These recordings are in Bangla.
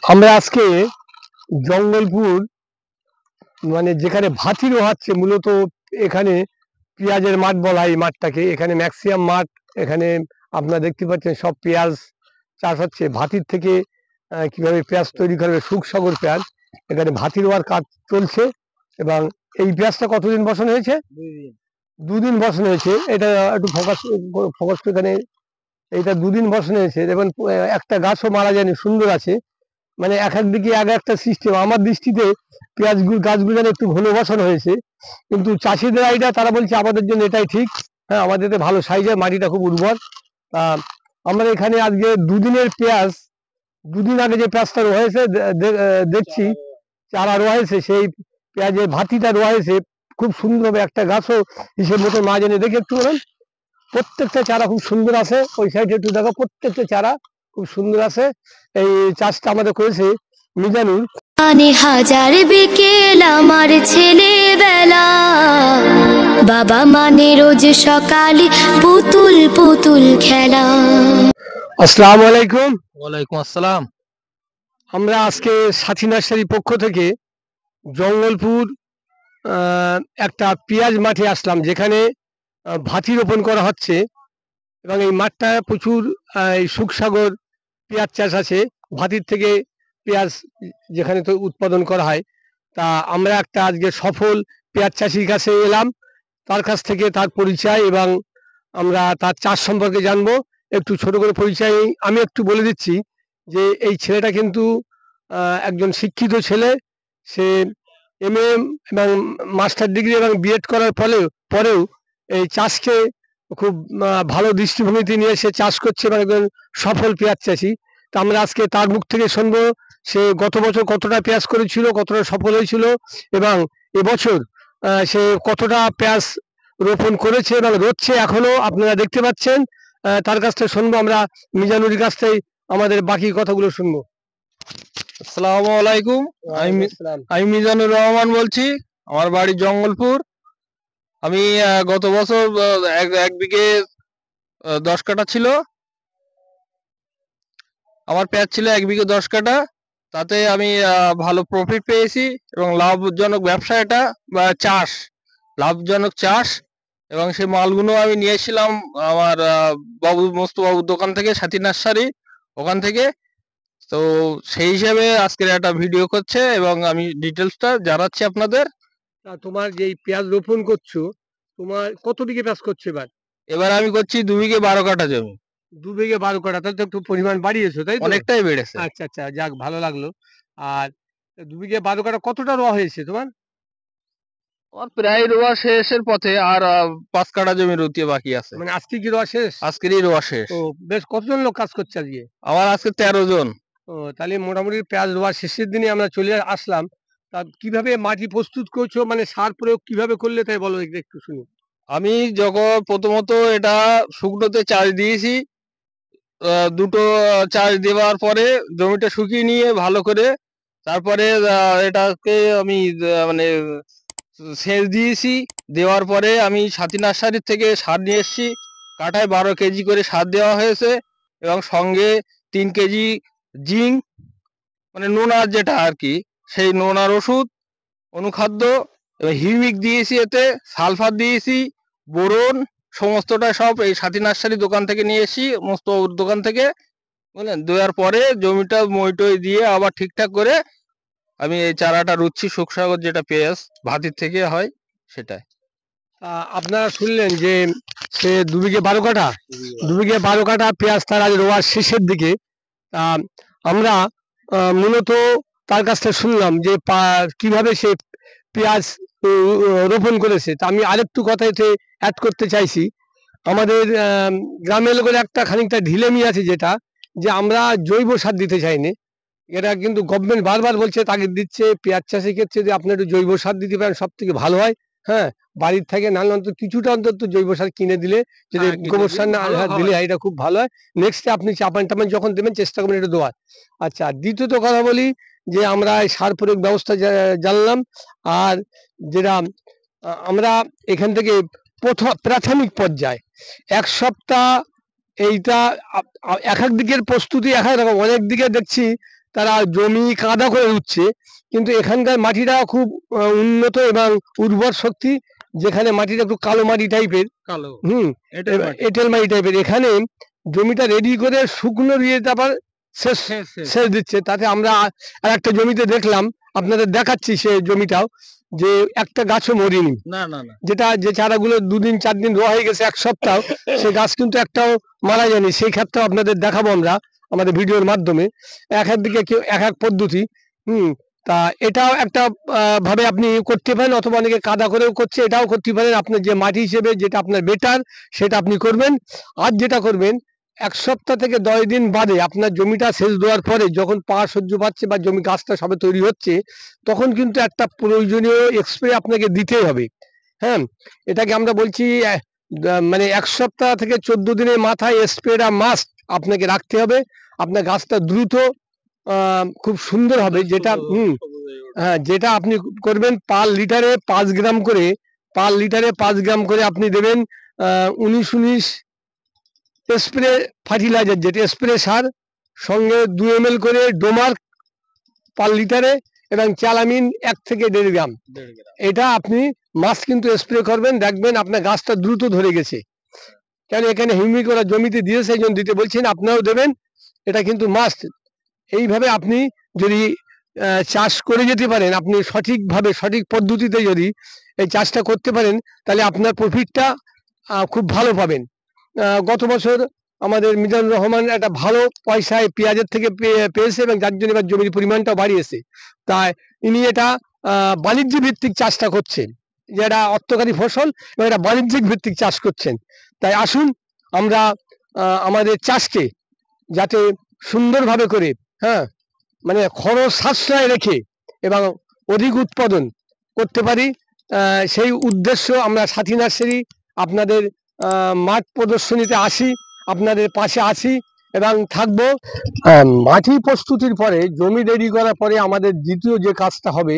আমরা আজকে জঙ্গলপুর মানে যেখানে ভাতি রোয়াচ্ছে মূলত এখানে পেঁয়াজের মাঠ বলা এই মাঠটাকে। এখানে ম্যাক্সিমাম মাঠ, এখানে আপনারা দেখতে পাচ্ছেন সব পেঁয়াজ চাষ হচ্ছে। ভাতির থেকে কিভাবে পেঁয়াজ তৈরি করবে, সুখসাগর পেঁয়াজ, এখানে ভাতি রোয়ার কাজ চলছে। এবং এই পেঁয়াজটা কতদিন বসানো হয়েছে? দুদিন বসানো হয়েছে। এটা একটু ফোকাস এখানে। এইটা দুদিন বসানো হয়েছে। এবং একটা গাছও মারা যায়নি, সুন্দর আছে। মানে এক একদিকে এক একটা সিস্টেম। আমার দৃষ্টিতে পেঁয়াজ গাছগুলো যেন একটু ঘন বসানো হয়েছে, কিন্তু চাষিদের আইডিয়া তারা বলছে আমাদের জন্য এটাই ঠিক। হ্যাঁ, আমাদের ভালো সাইজের, মাটিটা খুব উর্বর। আমরা এখানে আজকে দুদিনের পেঁয়াজ, দুদিন আগে যে পেঁয়াজটা রোয়া হয়েছে দেখছি চারা রোয়া হয়েছে, সেই পেঁয়াজের ভাতিটা রোয়া হয়েছে খুব সুন্দরভাবে। একটা গাছও হিসেব মতো না জেনে দেখে একটু বলেন। প্রত্যেকটা চারা খুব সুন্দর আছে। ওই সাইডে একটু দেখো, প্রত্যেকটা চারা খুব সুন্দর আছে। এই চাষটা আমাদের করেছে মিজানুর। হাজার বিকেল আমার ছেলেবেলা, বাবা মানে রোজ সকালে পুতুল পুতুল খেলা। আসসালামু আলাইকুম। ওয়ালাইকুম আসসালাম। আমরা আজকে সাথী নার্সারির পক্ষ থেকে জঙ্গলপুর একটা পেঁয়াজ মাঠে আসলাম, যেখানে ভাতি রোপণ করা হচ্ছে। এবং এই মাঠটা প্রচুর এই সুখসাগর পেঁয়াজ চাষ আছে। ভাতির থেকে পেঁয়াজ যেখানে তো উৎপাদন করা হয়। তা আমরা একটা আজকে সফল পেঁয়াজ চাষির কাছে এলাম, তার কাছ থেকে তার পরিচয় এবং আমরা তার চাষ সম্পর্কে জানবো। একটু ছোট করে পরিচয় আমি একটু বলে দিচ্ছি যে এই ছেলেটা কিন্তু একজন শিক্ষিত ছেলে। সে MA এবং মাস্টার ডিগ্রি এবং বিএড করার পরেও এই চাষকে খুব ভালো দৃষ্টিভঙ্গিতে নিয়ে সে চাষ করছে এবং একজন সফল পেঁয়াজ চাষি। তা আমরা আজকে তার মুখ থেকে শুনবো সে গত বছর কতটা পেঁয়াজ করেছিল, কতটা সফল হয়েছিল, এবং এবছর সে কতটা পেঁয়াজ রোপণ করেছে এবং রোচ্ছে এখনো, আপনারা দেখতে পাচ্ছেন। তার কাছ থেকে শুনবো আমরা, মিজানুরের কাছ থেকে আমাদের বাকি কথাগুলো শুনবো। আসসালামু আলাইকুম। আমি মিজানুর রহমান বলছি। আমার বাড়ি জঙ্গলপুর। আমি গত বছর এক বিঘে 10 কাঠা ছিল। আমার পেঁয়াজ ছিল 1 বিঘে 10 কাঠা। তাতে আমি ভালো প্রফিট পেয়েছি এবং লাভজনক ব্যবসা এটা, বা চাষ, লাভজনক চাষ। এবং সেই মালগুলো আমি নিয়েছিলাম আমার মোস্তফাবুর দোকান থেকে, সাথী নার্সারি, ওখান থেকে। তো সেই হিসাবে আজকের একটা ভিডিও করছে এবং আমি ডিটেলসটা জানাচ্ছি আপনাদের। তোমার যে পেঁয়াজ রোপণ করছো, তোমার কত বিঘে পেঁয়াজ করছো এবার? এবার আমি করছি 2 বিঘে 12 কাঠা জমি। 2 বিঘে 12 কাঠা, তাহলে তো একটু পরিমাণ বাড়িয়েছো, তাই তো? অনেকটাই বেড়েছে। আচ্ছা আচ্ছা, যাক, ভালো লাগলো। আর 2 বিঘে 12 কাঠা কতটা রোয়া হয়েছে তোমার? আমার প্রায় রোয়া শেষের পথে, আর 5 কাঠা জমি রুতিয়ে বাকি আছে। মানে আজকে কি রোয়া শেষ? আজকেরই রোয়া শেষ। ও, বেশ, কতজন লোক কাজ করছে আজকে? আমার আজকে 13 জন। ও, তাহলে মোটামুটি পেঁয়াজ রোয়া শেষের দিনে আমরা চলে আসলাম। তা কিভাবে মাটি প্রস্তুত করছো, মানে সার প্রয়োগ কিভাবে করলে, তাই বলো একটু শুনি। আমি যখন প্রথমত এটা শুকনোতে চাষ দিয়েছি, দুটো চাষ দেওয়ার পরে জমিটা শুকিয়ে নিয়ে ভালো করে, তারপরে এটাকে আমি মানে সেচ দিয়েছি। দেওয়ার পরে আমি সাথী নার্সারির থেকে সার নিয়ে এসেছি। কাঠায় 12 কেজি করে সার দেওয়া হয়েছে এবং সঙ্গে 3 কেজি জিঙ্ক, মানে নোনার যেটা আর কি, সেই নোনার ওষুধ, অনুখাদ্য, এবং হিউমিক দিয়েছি, এতে সালফার দিয়েছি, বোরন, সমস্তটা সব এই সাথী নার্সারি দোকান থেকে নিয়ে এসেছি, সমস্ত দোকান থেকে, বুঝলেন। দেওয়ার পরে জমিটা মইটই দিয়ে আবার ঠিকঠাক করে আমি এই চারাটা রুচ্ছি, সুখসাগর যেটা পেঁয়াজ ভাতির থেকে হয় সেটাই। আপনারা শুনলেন যে সে 2 বিঘে 12 কাঠা, 2 বিঘে 12 কাঠা পেঁয়াজ তার আজ রোয়ার শেষের দিকে। আমরা মূলত তার কাছ থেকে শুনলাম যে কিভাবে সে পেঁয়াজ রোপণ করেছে। তা আমি আরেকটু কথা এতে অ্যাড করতে চাইছি। আমাদের গ্রামের লোকের একটা খানিকটা ঢিলেমি আছে, যেটা যে আমরা জৈব সার দিতে চাইনি। এটা কিন্তু গভর্নমেন্ট বারবার বলছে, তাকে দিচ্ছে পেঁয়াজ চাষের ক্ষেত্রে যে আপনি একটু জৈব সার দিতে পারেন, সব থেকে ভালো হয়। হ্যাঁ, বাড়ির থেকে নাহলে অন্তত কিছুটা অন্তত জৈব সার কিনে দিলে, যদি গোবর সার না দিলে এটা খুব ভালো হয়। নেক্সটে আপনি চাপান টাপান যখন দেবেন চেষ্টা করবেন এটা দেওয়ার। আচ্ছা, দ্বিতীয়ত কথা বলি যে আমরা এই সার প্রয়োগ ব্যবস্থা জানলাম। আর যেটা আমরা এখান থেকে প্রাথমিক পর্যায়ে 1 সপ্তাহ এইটা এক এক দিকের প্রস্তুতি এক এক রকম। অনেক দিকে দেখছি তারা জমি কাদা করে উঠছে, কিন্তু এখানকার মাটিটা খুব উন্নত এবং উর্বর শক্তি, যেখানে মাটিটা একটু কালো মাটি টাইপের, কালো এঁটেল মাটি টাইপের। এখানে জমিটা রেডি করে শুকনো দিয়ে তারপর সেচ দিচ্ছে। তাতে আমরা আর একটা জমিতে দেখলাম, আপনাদের দেখাচ্ছি সে জমিটাও, যে একটা গাছও মরিনি। না না না, যেটা যে চারাগুলো 2 দিন 4 দিন রোয়া হয়ে গেছে, 1 সপ্তাহ, সে গাছ কিন্তু একটাও মারা যায়নি। সেই ক্ষেত্রে আপনাদের দেখাবো আমরা আমাদের ভিডিওর মাধ্যমে, এক দিকে কেউ এক এক পদ্ধতি। তা এটাও একটা ভাবে আপনি করতে পারেন, অথবা অনেকে কাদা করেও করছে, এটাও করতে পারেন। আপনার যে মাটি হিসেবে যেটা আপনার বেটার সেটা আপনি করবেন। আর যেটা করবেন, 1 সপ্তাহ থেকে 10 দিন বাদে আপনার জমিটা সেচ দেওয়ার পরে যখন পাওয়া সহ্য পাচ্ছে বা জমি গাছটা সবে তৈরি হচ্ছে, তখন কিন্তু একটা প্রয়োজনীয় স্প্রে আপনাকে দিতেই হবে। হ্যাঁ, এটাকে আমরা বলছি মানে 1 সপ্তাহ থেকে 14 দিনের মাথায় স্প্রেটা মাস্ট আপনাকে রাখতে হবে। আপনার গাছটা দ্রুত খুব সুন্দর হবে। যেটা হ্যাঁ, যেটা আপনি করবেন, পার লিটারে 5 গ্রাম করে, আপনি দেবেন 19-19 স্প্রে ফার্টিলাইজার, যেটা স্প্রে সার, সঙ্গে 2 ml করে ডোমার পার লিটারে, এবং চ্যালামিন 1 থেকে 1.5 গ্রাম। এটা আপনি মাস্ট কিন্তু স্প্রে করবেন, দেখবেন আপনার গাছটা দ্রুত ধরে গেছে। কেন এখানে হিউমিক ওরা জমিতে দিয়েছে, এই জন্য দিতে বলছেন, আপনারাও দেবেন, এটা কিন্তু মাস্ট। এইভাবে আপনি যদি চাষ করে যেতে পারেন, আপনি সঠিকভাবে সঠিক পদ্ধতিতে যদি এই চাষটা করতে পারেন, তাহলে আপনার প্রফিটটা খুব ভালো পাবেন। গত বছর আমাদের মিজানুর রহমান একটা ভালো পয়সায় পেঁয়াজের থেকে পেয়েছে, এবং যার জন্য এবার জমির পরিমাণটাও বাড়িয়েছে। তাই ইনি এটা বাণিজ্য ভিত্তিক চাষটা করছেন, যেটা অর্থকারী ফসল, এবং এটা বাণিজ্যিক ভিত্তিক চাষ করছেন। তাই আসুন আমরা আমাদের চাষকে যাতে সুন্দরভাবে করে, হ্যাঁ, মানে খরচ সাশ্রয় রেখে এবং অধিক উৎপাদন করতে পারি, সেই উদ্দেশ্য আমরা সাথী নার্সারি আপনাদের মাঠ প্রদর্শনীতে আসি, আপনাদের পাশে আসি এবং থাকবো। মাটি প্রস্তুতির পরে, জমি রেডি করার পরে আমাদের দ্বিতীয় যে কাজটা হবে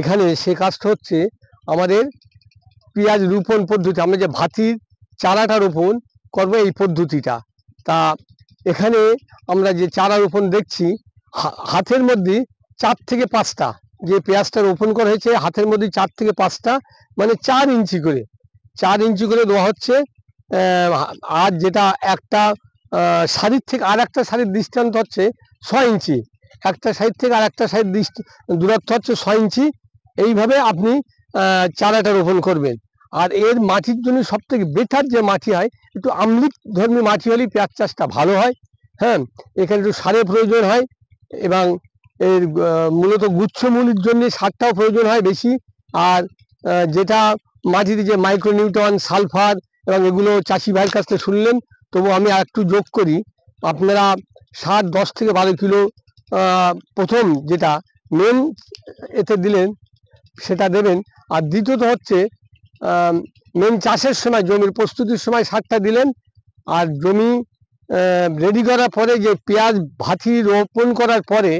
এখানে, সে কাজটা হচ্ছে আমাদের পেঁয়াজ রোপণ পদ্ধতি। আমরা যে ভাতির চারাটা রোপণ করবো, এই পদ্ধতিটা। তা এখানে আমরা যে চারা রোপণ দেখছি, হাতের মধ্যে 4 থেকে 5টা যে পেঁয়াজটা রোপণ করা হয়েছে, হাতের মধ্যে 4 থেকে 5টা, মানে 4 ইঞ্চি করে দেওয়া হচ্ছে। আর যেটা একটা সারির থেকে আর একটা সারির দৃষ্টান্ত হচ্ছে 6 ইঞ্চি, একটা সাইড থেকে আর একটা সাইড দূরত্ব হচ্ছে 6 ইঞ্চি। এইভাবে আপনি চারাটা রোপণ করবেন। আর এর মাটির জন্য সব থেকে বেটার যে মাটি হয়, একটু আম্লিক ধর্মী মাটি হলেই পেঁয়াজ চাষটা ভালো হয়। হ্যাঁ, এখানে একটু সারের প্রয়োজন হয়, এবং এর মূলত গুচ্ছমূলির জন্য সারটাও প্রয়োজন হয় বেশি। আর যেটা মাটিতে যে মাইক্রোনিউট্রন, সালফার, এবং এগুলো চাষি ভাইয়ের কাছ থেকে শুনলেন, তবু আমি আর একটু যোগ করি। আপনারা সার 10 থেকে 12 কিলো প্রথম যেটা মেন এতে দিলেন সেটা দেবেন। আর দ্বিতীয়ত হচ্ছে মেন চাষের সময়, জমির প্রস্তুতির সময় সারটা দিলেন। আর জমি রেডি করার পরে, যে পেঁয়াজ ভাতি রোপণ করার পরে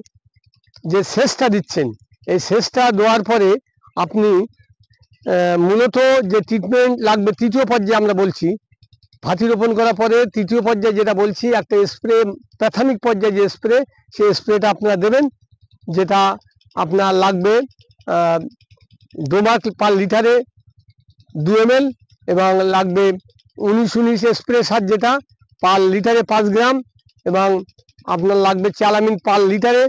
যে সেচটা দিচ্ছেন, এই সেচটা দেওয়ার পরে আপনি মূলত যে ট্রিটমেন্ট লাগবে, তৃতীয় পর্যায়ে আমরা বলছি, ভাতি রোপণ করার পরে তৃতীয় পর্যায়ে যেটা বলছি, একটা স্প্রে, প্রাথমিক পর্যায়ে যে স্প্রে, সেই স্প্রেটা আপনারা দেবেন, যেটা আপনার লাগবে ডোমার পার লিটারে 2 ml, এবং লাগবে 19-19 স্প্রে সার, যেটা পার লিটারে 5 গ্রাম, এবং আপনার লাগবে চ্যালামিন পার লিটারে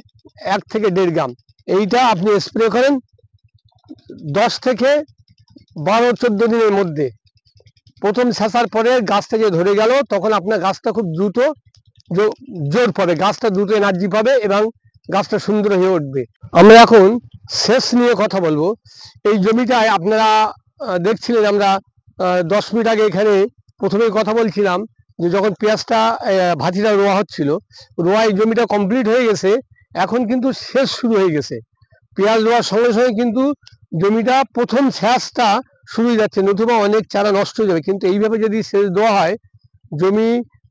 1 থেকে 1.5 গ্রাম। এইটা আপনি স্প্রে করেন 10 থেকে 12-14 দিনের মধ্যে। প্রথম ছেঁচার পরে গাছটা যে ধরে গেল, তখন আপনার গাছটা খুব দ্রুত জোর পাবে, গাছটা দ্রুত এনার্জি পাবে, এবং গাছটা সুন্দর হয়ে উঠবে। আমরা এখন সেচ নিয়ে কথা বলবো। এই জমিটায় আপনারা দেখছিলেন, আমরা 10 মিনিট আগে এখানে প্রথমেই কথা বলছিলাম, যে যখন পেঁয়াজটা ভাতিটা রোয়া হচ্ছিল, রোয়া এই জমিটা কমপ্লিট হয়ে গেছে, এখন কিন্তু সেচ শুরু হয়ে গেছে। পেঁয়াজ রোয়ার সঙ্গে সঙ্গে কিন্তু জমিটা প্রথম সেচটা শুরু হয়ে যাচ্ছে, নতুবা অনেক চারা নষ্ট হয়ে যাবে। কিন্তু এইভাবে যদি সেচ দেওয়া হয়, জমি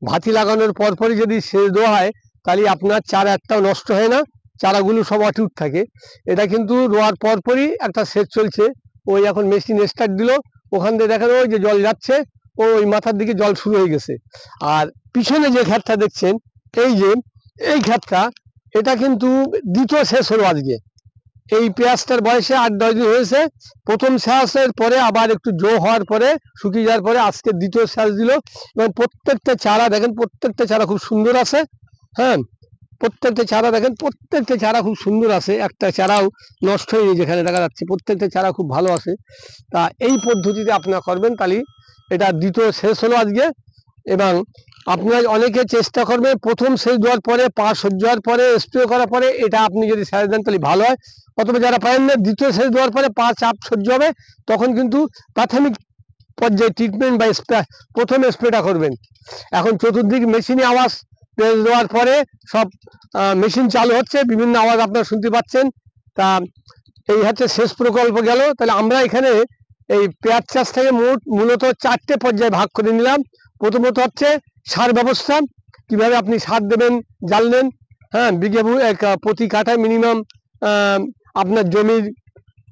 ভাতি লাগানোর পরপরই যদি সেচ দেওয়া হয়, তাহলে আপনার চারা একটাও নষ্ট হয় না, চারাগুলো সব অটুট থাকে। এটা কিন্তু রোয়ার পরপরই একটা সেচ চলছে। ওই এখন মেশিন স্টার্ট দিল, ওখান থেকে দেখা যাবে যে জল যাচ্ছে, ওই মাথার দিকে জল শুরু হয়ে গেছে। আর পিছনে যে ক্ষেতটা দেখছেন, এই যে এই ক্ষেতটা, এটা কিন্তু দ্বিতীয় শেষ হলো আজকে। এই পেঁয়াজটার বয়সে 8-10 দিন হয়েছে। প্রথম শ্বাসের পরে আবার একটু জো হওয়ার পরে শুকিয়ে যাওয়ার পরে আজকে দ্বিতীয় শ্বাস দিল। এবং প্রত্যেকটা চারা দেখেন, প্রত্যেকটা চারা খুব সুন্দর আছে। হ্যাঁ, প্রত্যেকটা চারা দেখেন, প্রত্যেকটা চারা খুব সুন্দর আছে, একটা চারাও নষ্ট হয়নি যেখানে দেখা যাচ্ছে, প্রত্যেকটা চারা খুব ভালো আছে। তা এই পদ্ধতিতে আপনারা করবেন, তাহলে এটা দ্বিতীয় শেষ হলো আজকে। এবং আপনারা অনেকে চেষ্টা করবেন প্রথম সেচ দেওয়ার পরে, পাঁচ সহ্য হওয়ার পরে, স্প্রে করার পরে এটা আপনি যদি সেচ দেন তাহলে ভালো হয়। অথবা যারা পারেন না, দ্বিতীয় সেচ দেওয়ার পরে পা চাপ সহ্য হবে, তখন কিন্তু প্রাথমিক পর্যায়ে ট্রিটমেন্ট বা স্প্রে প্রথম স্প্রেটা করবেন। এখন চতুর্দিক মেশিনে আওয়াজ, পেঁয়াজ দেওয়ার পরে সব মেশিন চালু হচ্ছে, বিভিন্ন আওয়াজ আপনারা শুনতে পাচ্ছেন। তা এই হচ্ছে শেষ প্রকল্প গেল। তাহলে আমরা এখানে এই পেঁয়াজ চাষটাকে মূলত 4টে পর্যায়ে ভাগ করে নিলাম। প্রথমত হচ্ছে সার ব্যবস্থা, কিভাবে আপনি সার দেবেন জানলেন। হ্যাঁ, বিঘে প্রতি কাঠায় মিনিমাম আপনার জমির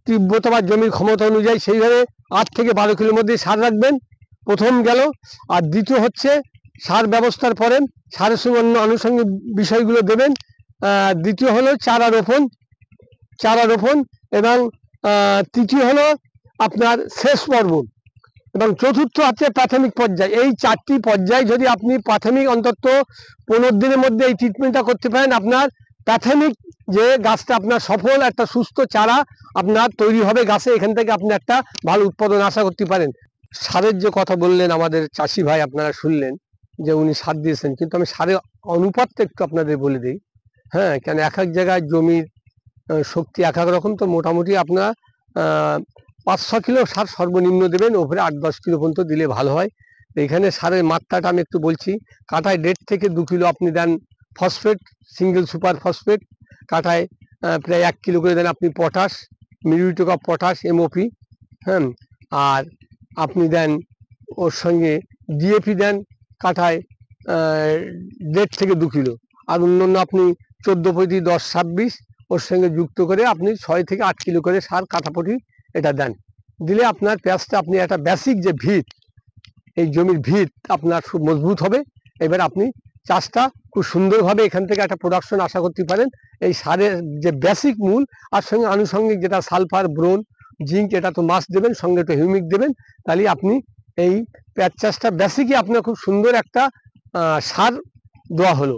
তীব্রতা বা জমির ক্ষমতা অনুযায়ী সেইভাবে 8 থেকে 12 কিলোর মধ্যে সার রাখবেন, প্রথম গেল। আর দ্বিতীয় হচ্ছে সার ব্যবস্থার পরে সারের সঙ্গে অন্য আনুষঙ্গিক বিষয়গুলো দেবেন। দ্বিতীয় হলো চারা রোপণ এবং তৃতীয় হলো আপনার শেষ পর্ব এবং চতুর্থ হচ্ছে প্রাথমিক পর্যায়। এই 4টি পর্যায়ে যদি আপনি প্রাথমিক অন্তত 15 দিনের মধ্যে এই ট্রিটমেন্টটা করতে পারেন, আপনার প্রাথমিক যে গাছটা আপনার সফল একটা সুস্থ চারা আপনার তৈরি হবে গাছে, এখান থেকে আপনি একটা ভালো উৎপাদন আশা করতে পারেন। সারের যে কথা বললেন আমাদের চাষি ভাই, আপনারা শুনলেন যে উনি সার দিয়েছেন, কিন্তু আমি সারের অনুপাতটা একটু আপনাদের বলে দিই। হ্যাঁ, কেন এক এক জায়গায় জমির শক্তি এক এক রকম, তো মোটামুটি আপনার 5-6 কিলো সার সর্বনিম্ন দেবেন, ওপরে 8-10 কিলো পর্যন্ত দিলে ভালো হয়। এখানে সারের মাত্রাটা আমি একটু বলছি। কাঠায় 1.5 থেকে 2 কিলো আপনি দেন ফসফেট, সিঙ্গেল সুপার ফসফেট। কাঠায় প্রায় 1 কিলো করে দেন আপনি potash, muriate of potash, MOP। হ্যাঁ, আর আপনি দেন ওর সঙ্গে DAP দেন কাঠায় 1.5 থেকে 2 কিলো। আর অন্যান্য আপনি 14-15-10-26 ওর সঙ্গে যুক্ত করে আপনি 6 থেকে 8 কিলো করে সার কাঠাপটি এটা দেন। দিলে আপনার পেঁয়াজটা, আপনি একটা বেসিক যে ভিত, এই জমির ভিত আপনার খুব মজবুত হবে। এবার আপনি চাষটা খুব সুন্দরভাবে এখান থেকে একটা প্রোডাকশন আশা করতে পারেন। এই সারের যে বেসিক মূল আর সঙ্গে আনুষঙ্গিক যেটা সালফার, ব্রোন, জিঙ্ক, এটা তো মাস্ট দেবেন, সঙ্গে একটু হিউমিক দেবেন। তাহলে আপনি এই পেঁয়াজ চাষটা বেসিকই আপনার খুব সুন্দর একটা সার দেওয়া হলো।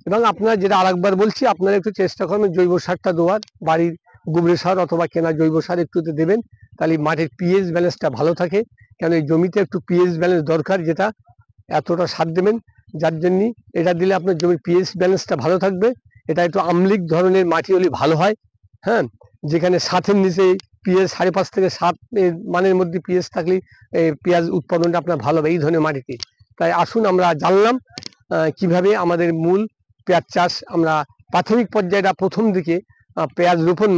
এবং আপনার যেটা আরেকবার বলছি, আপনারা একটু চেষ্টা করবেন জৈব সারটা দেওয়ার, বাড়ির গোবর সার অথবা কেনা জৈব সার একটুতে দেবেন, তাহলে মাটির পিএইচ ব্যালেন্সটা ভালো থাকে। কেন এই জমিতে একটু পিএইচ ব্যালেন্স দরকার, যেটা এতটা সার দেবেন যার জন্য এটা দিলে আপনার জমির পিএইচ ব্যালেন্সটা ভালো থাকবে। এটা একটু আম্লিক ধরনের মাটি হলে ভালো হয়। হ্যাঁ, যেখানে 7-এর নিচে পিএইচ 5.5 থেকে 7 এর মানের মধ্যে পিএইচ থাকলে পেঁয়াজ উৎপাদনটা আপনার ভালো হবে এই ধরনের মাটিতে। তাই আসুন আমরা জানলাম কিভাবে আমাদের মূল পেঁয়াজ চাষ আমরা প্রাথমিক পর্যায়টা প্রথম দিকে পেঁয়াজ রোপণ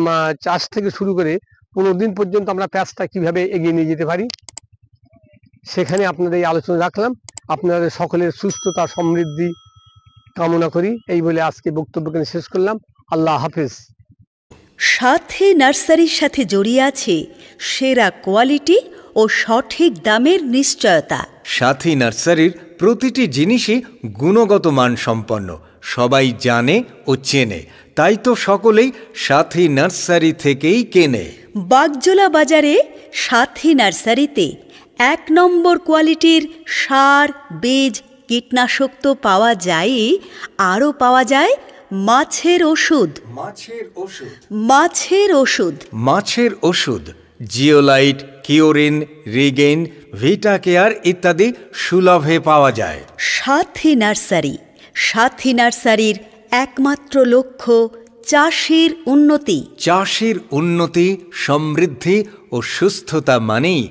চাষ থেকে শুরু করে 15 দিন পর্যন্ত আমরা পেঁয়াজটা কিভাবে এগিয়ে নিয়ে যেতে পারি, সেখানে আপনাদের এই আলোচনা রাখলাম। আপনাদের সকলের সুস্থতা সমৃদ্ধি কামনা করি, এই বলে আজকে বক্তব্যকে শেষ করলাম। আল্লাহ হাফেজ। সাথী নার্সারির সাথে জড়িয়ে আছে সেরা কোয়ালিটি ও সঠিক দামের নিশ্চয়তা। সাথী নার্সারির প্রতিটি জিনিসই গুণগত মান সম্পন্ন, সবাই জানে ও চেনে, তাই তো সকলেই সাথী নার্সারি থেকেই কেনে। বাগজোলা বাজারে সাথী নার্সারিতে 1 নম্বর কোয়ালিটির সার, বীজ, কীটনাশক তো পাওয়া যায়ই, আরও পাওয়া যায় মাছের ওষুধ। মাছের ওষুধ জিওলাইট, কিওরিন, রিগেইন, ভিটা কেয়ার ইত্যাদি সুলভে পাওয়া যায়। সাথী নার্সারির একমাত্র লক্ষ্য চাষির উন্নতি, সমৃদ্ধি ও সুস্থতা মানেই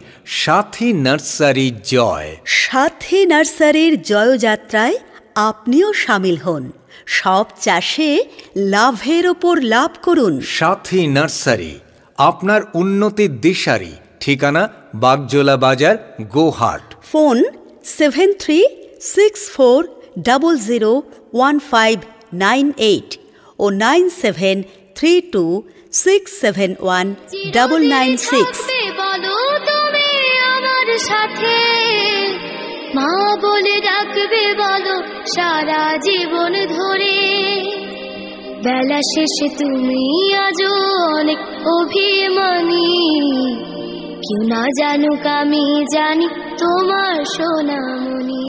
সাথী নার্সারি জয়। সাথী নার্সারির জয়যাত্রায় আপনিও সামিল হন। সব চাষে লাভের ওপর লাভ করুন। সাথী নার্সারি আপনার উন্নতির দিশারি। ঠিকানা বাগজোলা বাজার, গোহাট। ফোন 7364001598 ও 9732671996। বলো তুমি আমার সাথে, মা বলে ডাকবে বলো সারা জীবন ধরে। বেলা শেষে তুমি আজও অনেক অভিমানী। কেউ না জানুক আমি জানি তোমার সোনামণি।